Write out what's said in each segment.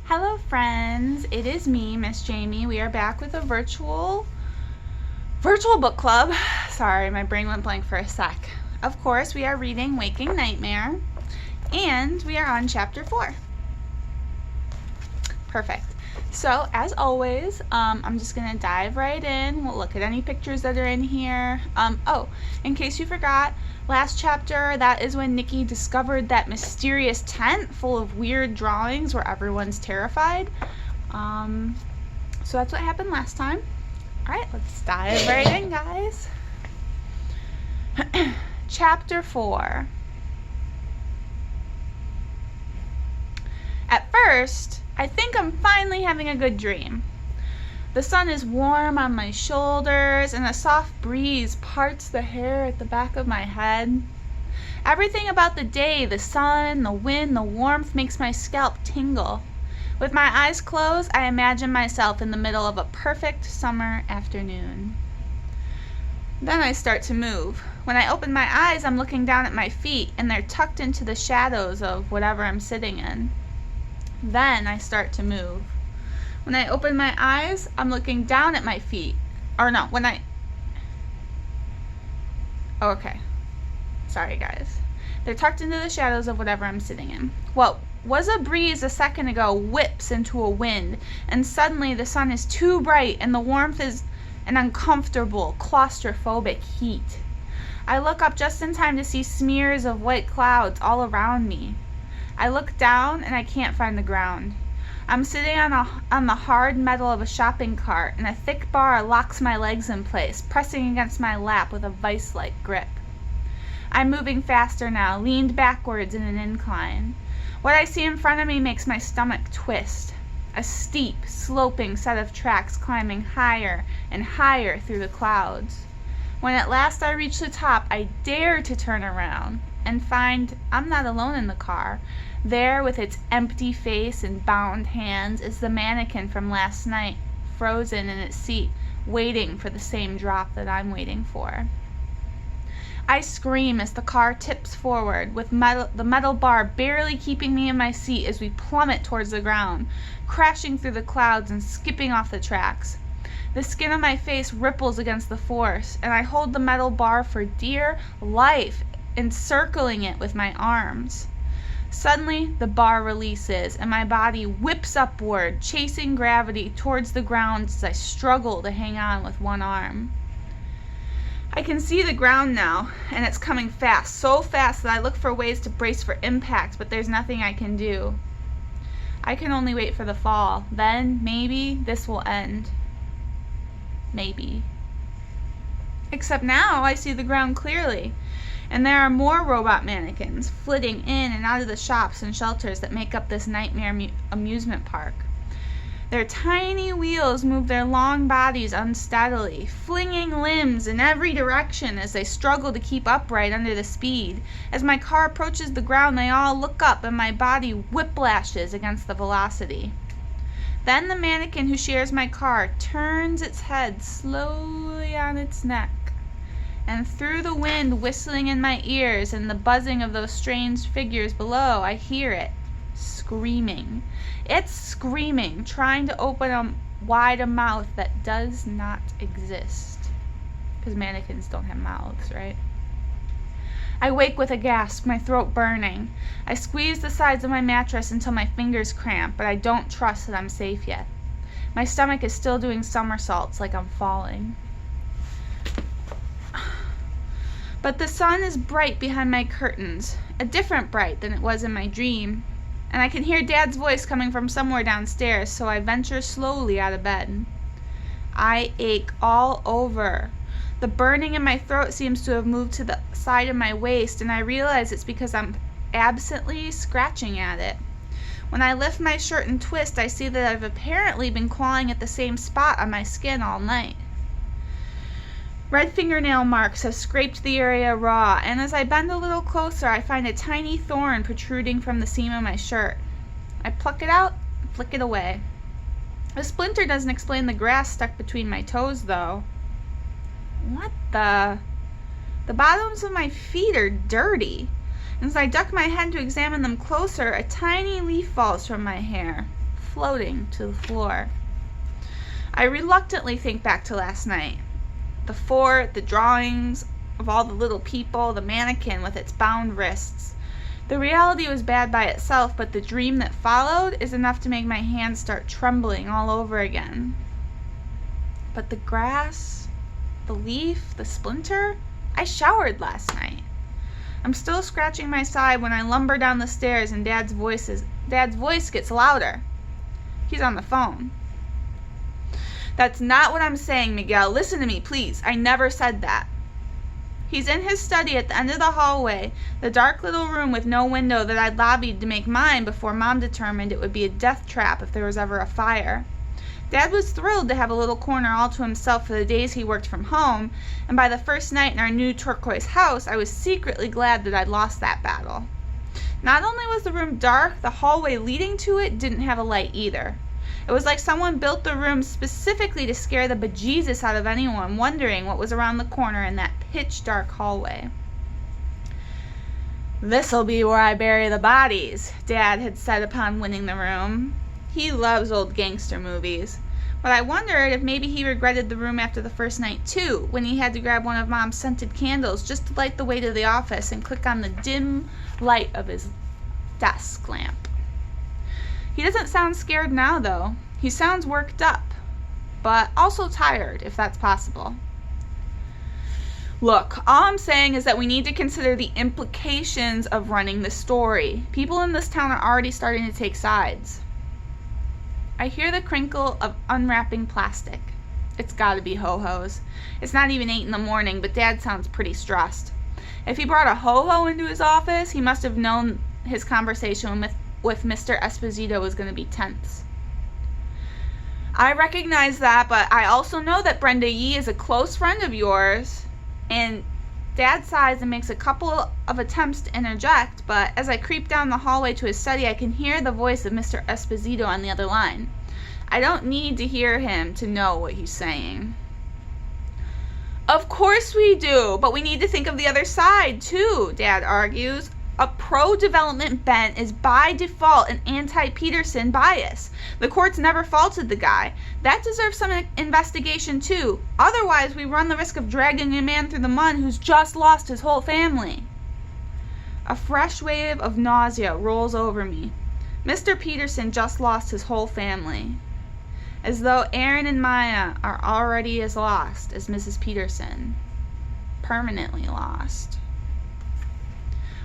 Hello friends, it is me, Miss Jamie. We are back with a virtual book club. Sorry, my brain went blank for a sec. Of course, we are reading Waking Nightmare, and we are on chapter 4. Perfect. So, as always, I'm just going to dive right in. We'll look at any pictures that are in here. In case you forgot, last chapter, that is when Nicky discovered that mysterious tent full of weird drawings where everyone's terrified. So that's what happened last time. Alright, let's dive right in, guys. Chapter 4. At first, I think I'm finally having a good dream. The sun is warm on my shoulders, and a soft breeze parts the hair at the back of my head. Everything about the day, the sun, the wind, the warmth, makes my scalp tingle. With my eyes closed, I imagine myself in the middle of a perfect summer afternoon. Then I start to move. When I open my eyes, I'm looking down at my feet, and they're tucked into the shadows of whatever I'm sitting in. Then I start to move. When I open my eyes, I'm looking down at my feet. Sorry, guys. They're tucked into the shadows of whatever I'm sitting in. What was a breeze a second ago whips into a wind, and suddenly the sun is too bright and the warmth is an uncomfortable, claustrophobic heat. I look up just in time to see smears of white clouds all around me. I look down and I can't find the ground. I'm sitting on the hard metal of a shopping cart, and a thick bar locks my legs in place, pressing against my lap with a vice-like grip. I'm moving faster now, leaned backwards in an incline. What I see in front of me makes my stomach twist. A steep, sloping set of tracks climbing higher and higher through the clouds. When at last I reach the top, I dare to turn around and find I'm not alone in the car. There, with its empty face and bound hands, is the mannequin from last night, frozen in its seat, waiting for the same drop that I'm waiting for. I scream as the car tips forward, with the metal bar barely keeping me in my seat as we plummet towards the ground, crashing through the clouds and skipping off the tracks. The skin of my face ripples against the force, and I hold the metal bar for dear life, encircling it with my arms. Suddenly, the bar releases, and my body whips upward, chasing gravity towards the ground as I struggle to hang on with one arm. I can see the ground now, and it's coming fast, so fast that I look for ways to brace for impact, but there's nothing I can do. I can only wait for the fall. Then, maybe, this will end. Maybe. Except now, I see the ground clearly. And there are more robot mannequins flitting in and out of the shops and shelters that make up this nightmare amusement park. Their tiny wheels move their long bodies unsteadily, flinging limbs in every direction as they struggle to keep upright under the speed. As my car approaches the ground, they all look up and my body whiplashes against the velocity. Then the mannequin who shares my car turns its head slowly on its neck. And through the wind whistling in my ears and the buzzing of those strange figures below, I hear it screaming. It's screaming, trying to open wide a mouth that does not exist. Because mannequins don't have mouths, right? I wake with a gasp, my throat burning. I squeeze the sides of my mattress until my fingers cramp, but I don't trust that I'm safe yet. My stomach is still doing somersaults like I'm falling. But the sun is bright behind my curtains, a different bright than it was in my dream, and I can hear Dad's voice coming from somewhere downstairs, so I venture slowly out of bed. I ache all over. The burning in my throat seems to have moved to the side of my waist, and I realize it's because I'm absently scratching at it. When I lift my shirt and twist, I see that I've apparently been clawing at the same spot on my skin all night. Red fingernail marks have scraped the area raw, and as I bend a little closer, I find a tiny thorn protruding from the seam of my shirt. I pluck it out and flick it away. The splinter doesn't explain the grass stuck between my toes, though. What the? The bottoms of my feet are dirty. As I duck my head to examine them closer, a tiny leaf falls from my hair. floating to the floor. I reluctantly think back to last night. The fort, the drawings of all the little people, the mannequin with its bound wrists. The reality was bad by itself, but the dream that followed is enough to make my hands start trembling all over again. But the grass, the leaf, the splinter, I showered last night. I'm still scratching my side when I lumber down the stairs and Dad's voice gets louder. He's on the phone. That's not what I'm saying, Miguel. Listen to me, please. I never said that. He's in his study at the end of the hallway, the dark little room with no window that I'd lobbied to make mine before Mom determined it would be a death trap if there was ever a fire. Dad was thrilled to have a little corner all to himself for the days he worked from home, and by the first night in our new turquoise house, I was secretly glad that I'd lost that battle. Not only was the room dark, the hallway leading to it didn't have a light either. It was like someone built the room specifically to scare the bejesus out of anyone wondering what was around the corner in that pitch-dark hallway. "This'll be where I bury the bodies," Dad had said upon winning the room. He loves old gangster movies. But I wondered if maybe he regretted the room after the first night too, when he had to grab one of Mom's scented candles just to light the way to the office and click on the dim light of his desk lamp. He doesn't sound scared now, though. He sounds worked up, but also tired, if that's possible. Look, all I'm saying is that we need to consider the implications of running the story. People in this town are already starting to take sides. I hear the crinkle of unwrapping plastic. It's gotta be ho-hos. It's not even 8 in the morning, but Dad sounds pretty stressed. If he brought a ho-ho into his office, he must have known his conversation with Mr. Esposito was going to be tense. I recognize that, but I also know that Brenda Yee is a close friend of yours. And Dad sighs and makes a couple of attempts to interject, but as I creep down the hallway to his study, I can hear the voice of Mr. Esposito on the other line. I don't need to hear him to know what he's saying. Of course we do, but we need to think of the other side, too, Dad argues. A pro-development bent is by default an anti-Peterson bias. The courts never faulted the guy. That deserves some investigation too. Otherwise, we run the risk of dragging a man through the mud who's just lost his whole family. A fresh wave of nausea rolls over me. Mr. Peterson just lost his whole family. As though Aaron and Maya are already as lost as Mrs. Peterson. Permanently lost.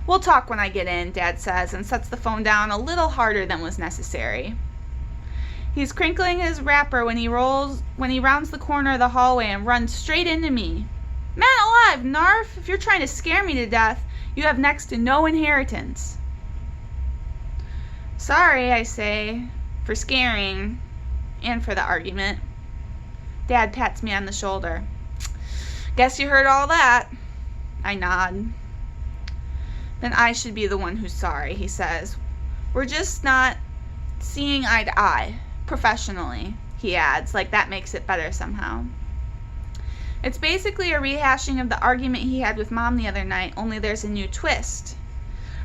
We'll talk when I get in, Dad says, and sets the phone down a little harder than was necessary. He's crinkling his wrapper when he rounds the corner of the hallway and runs straight into me. Man alive, Narf, if you're trying to scare me to death, you have next to no inheritance. Sorry, I say, for scaring, and for the argument. Dad pats me on the shoulder. Guess you heard all that. I nod. Then I should be the one who's sorry, he says. We're just not seeing eye to eye, professionally, he adds, like that makes it better somehow. It's basically a rehashing of the argument he had with Mom the other night, only there's a new twist.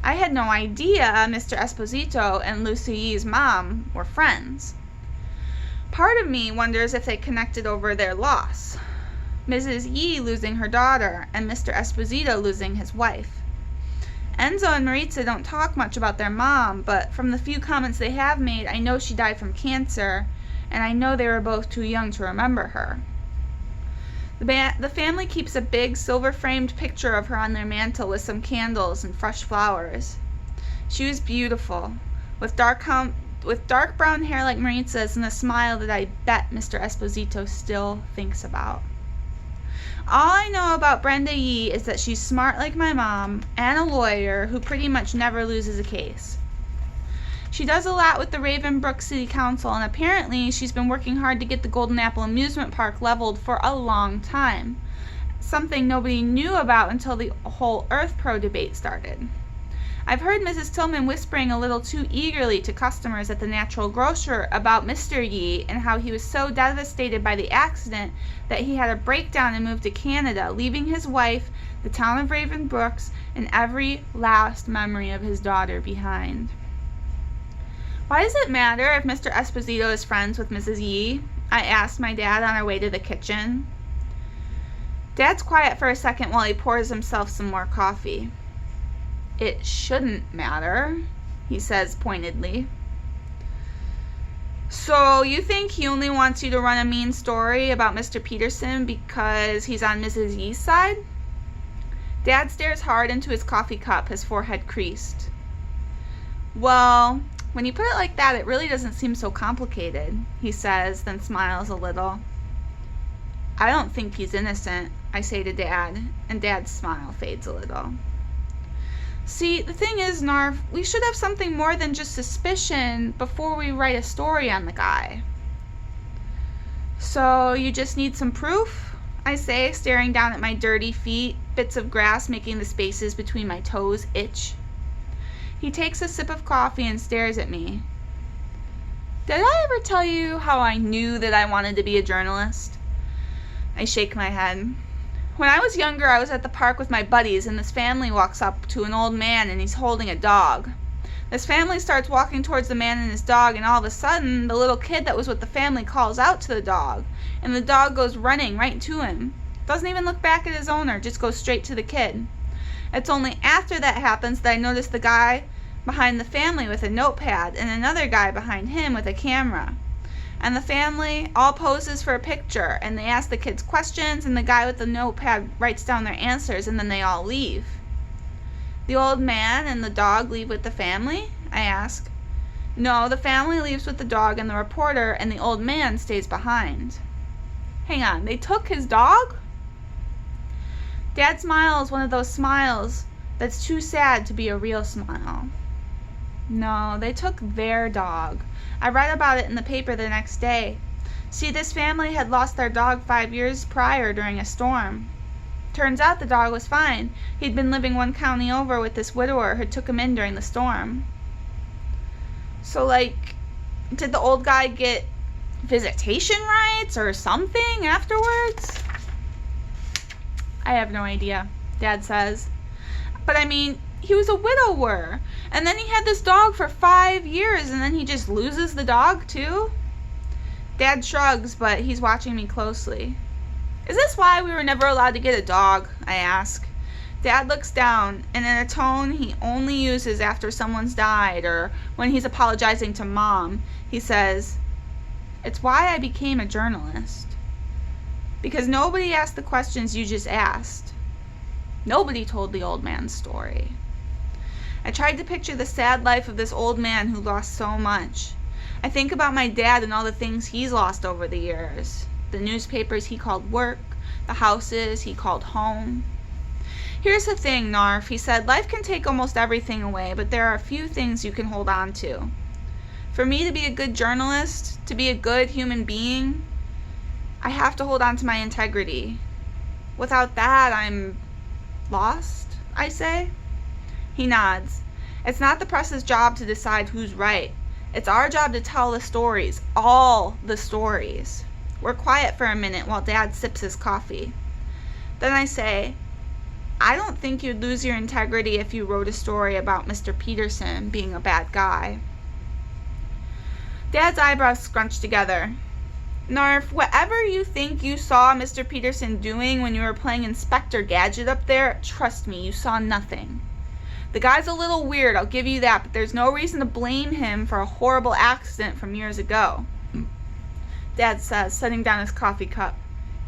I had no idea Mr. Esposito and Lucy Yee's mom were friends. Part of me wonders if they connected over their loss. Mrs. Yee losing her daughter, and Mr. Esposito losing his wife. Enzo and Maritza don't talk much about their mom, but from the few comments they have made, I know she died from cancer, and I know they were both too young to remember her. The family keeps a big silver-framed picture of her on their mantle with some candles and fresh flowers. She was beautiful, with dark brown hair like Maritza's and a smile that I bet Mr. Esposito still thinks about. All I know about Brenda Yee is that she's smart like my mom and a lawyer who pretty much never loses a case. She does a lot with the Ravenbrook City Council, and apparently she's been working hard to get the Golden Apple Amusement Park leveled for a long time, something nobody knew about until the whole Earth Pro debate started. I've heard Mrs. Tillman whispering a little too eagerly to customers at the Natural Grocer about Mr. Yee and how he was so devastated by the accident that he had a breakdown and moved to Canada, leaving his wife, the town of Ravenbrooks, and every last memory of his daughter behind. Why does it matter if Mr. Esposito is friends with Mrs. Yee? I asked my dad on our way to the kitchen. Dad's quiet for a second while he pours himself some more coffee. It shouldn't matter, he says pointedly. So you think he only wants you to run a mean story about Mr. Peterson because he's on Mrs. Yee's side? Dad stares hard into his coffee cup, his forehead creased. Well, when you put it like that, it really doesn't seem so complicated, he says, then smiles a little. I don't think he's innocent, I say to Dad, and Dad's smile fades a little. See, the thing is, Narf, we should have something more than just suspicion before we write a story on the guy. So, you just need some proof? I say, staring down at my dirty feet, bits of grass making the spaces between my toes itch. He takes a sip of coffee and stares at me. Did I ever tell you how I knew that I wanted to be a journalist? I shake my head. When I was younger, I was at the park with my buddies, and this family walks up to an old man, and he's holding a dog. This family starts walking towards the man and his dog, and all of a sudden, the little kid that was with the family calls out to the dog, and the dog goes running right to him. Doesn't even look back at his owner, just goes straight to the kid. It's only after that happens that I notice the guy behind the family with a notepad, and another guy behind him with a camera. And the family all poses for a picture, and they ask the kids questions, and the guy with the notepad writes down their answers, and then they all leave. The old man and the dog leave with the family? I ask. No, the family leaves with the dog and the reporter, and the old man stays behind. Hang on, they took his dog? Dad smiles one of those smiles that's too sad to be a real smile. No, they took their dog. I read about it in the paper the next day. See, this family had lost their dog 5 years prior during a storm. Turns out the dog was fine. He'd been living one county over with this widower who took him in during the storm. So, did the old guy get visitation rights or something afterwards? I have no idea, Dad says. But I mean, he was a widower, and then he had this dog for 5 years, and then he just loses the dog too? Dad shrugs, but he's watching me closely. Is this why we were never allowed to get a dog? I ask. Dad looks down, and in a tone he only uses after someone's died or when he's apologizing to Mom, he says, "It's why I became a journalist. Because nobody asked the questions you just asked. Nobody told the old man's story." I tried to picture the sad life of this old man who lost so much. I think about my dad and all the things he's lost over the years. The newspapers he called work, the houses he called home. Here's the thing, Narf, he said, life can take almost everything away, but there are a few things you can hold on to. For me to be a good journalist, to be a good human being, I have to hold on to my integrity. Without that, I'm lost, I say. He nods. It's not the press's job to decide who's right. It's our job to tell the stories, all the stories. We're quiet for a minute while Dad sips his coffee. Then I say, I don't think you'd lose your integrity if you wrote a story about Mr. Peterson being a bad guy. Dad's eyebrows scrunched together. Narf, whatever you think you saw Mr. Peterson doing when you were playing Inspector Gadget up there, trust me, you saw nothing. The guy's a little weird, I'll give you that, but there's no reason to blame him for a horrible accident from years ago. Dad says, setting down his coffee cup.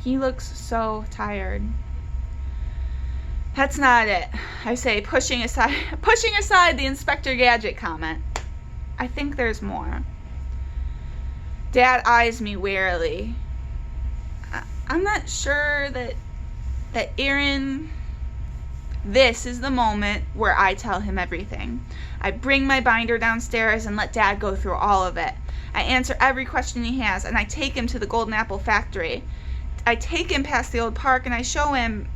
He looks so tired. That's not it, I say, pushing aside the Inspector Gadget comment. I think there's more. Dad eyes me warily. I'm not sure that Aaron... This is the moment where I tell him everything. I bring my binder downstairs and let Dad go through all of it. I answer every question he has, and I take him to the Golden Apple Factory. I take him past the old park, and I show him...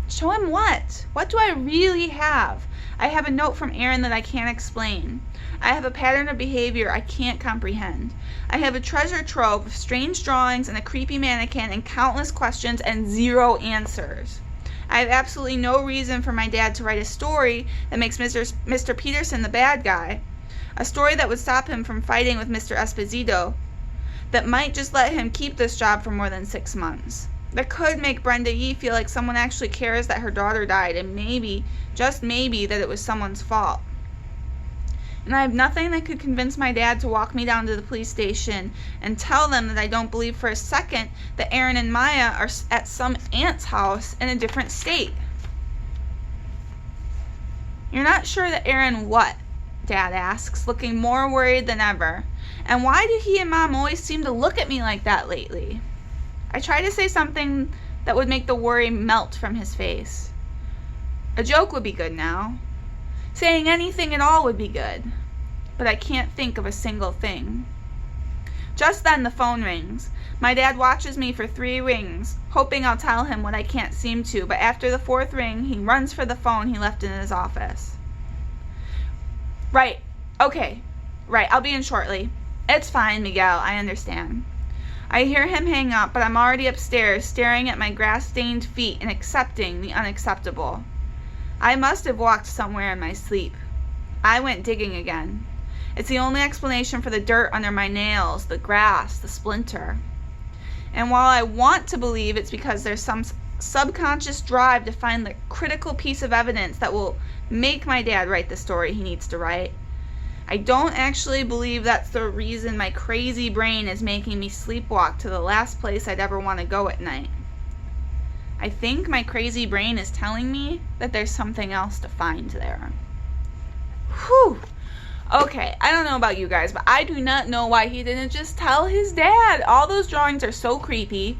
Show him what? What do I really have? I have a note from Aaron that I can't explain. I have a pattern of behavior I can't comprehend. I have a treasure trove of strange drawings and a creepy mannequin and countless questions and 0 answers. I have absolutely no reason for my dad to write a story that makes Mr. Peterson the bad guy. A story that would stop him from fighting with Mr. Esposito, that might just let him keep this job for more than 6 months. That could make Brenda Yee feel like someone actually cares that her daughter died, and maybe, just maybe, that it was someone's fault. And I have nothing that could convince my dad to walk me down to the police station and tell them that I don't believe for a second that Aaron and Maya are at some aunt's house in a different state. You're not sure that Aaron what? Dad asks, looking more worried than ever. And why do he and Mom always seem to look at me like that lately? I try to say something that would make the worry melt from his face. A joke would be good now. Saying anything at all would be good. But I can't think of a single thing. Just then the phone rings. My dad watches me for 3 rings, hoping I'll tell him what I can't seem to, but after the 4th ring, he runs for the phone he left in his office. Right, okay, right, I'll be in shortly. It's fine, Miguel, I understand. I hear him hang up, but I'm already upstairs, staring at my grass-stained feet and accepting the unacceptable. I must have walked somewhere in my sleep. I went digging again. It's the only explanation for the dirt under my nails, the grass, the splinter. And while I want to believe it's because there's some subconscious drive to find the critical piece of evidence that will make my dad write the story he needs to write, I don't actually believe that's the reason my crazy brain is making me sleepwalk to the last place I'd ever want to go at night. I think my crazy brain is telling me that there's something else to find there. Whew. Okay, I don't know about you guys, but I do not know why he didn't just tell his dad. All those drawings are so creepy.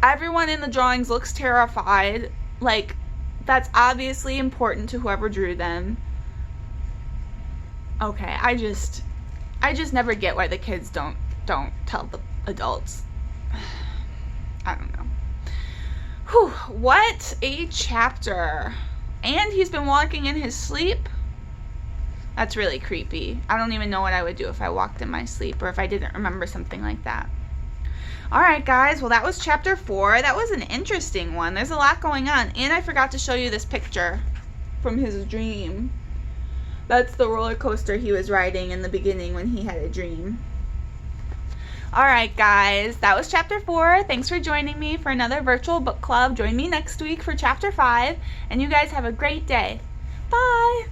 Everyone in the drawings looks terrified. Like, that's obviously important to whoever drew them. Okay, I just never get why the kids don't tell the adults. I don't know. Whew, what a chapter. And he's been walking in his sleep. That's really creepy. I don't even know what I would do if I walked in my sleep or if I didn't remember something like that. Alright guys, well that was chapter 4. That was an interesting one. There's a lot going on. And I forgot to show you this picture from his dream. That's the roller coaster he was riding in the beginning when he had a dream. Alright guys, that was chapter 4. Thanks for joining me for another virtual book club. Join me next week for chapter 5. And you guys have a great day. Bye!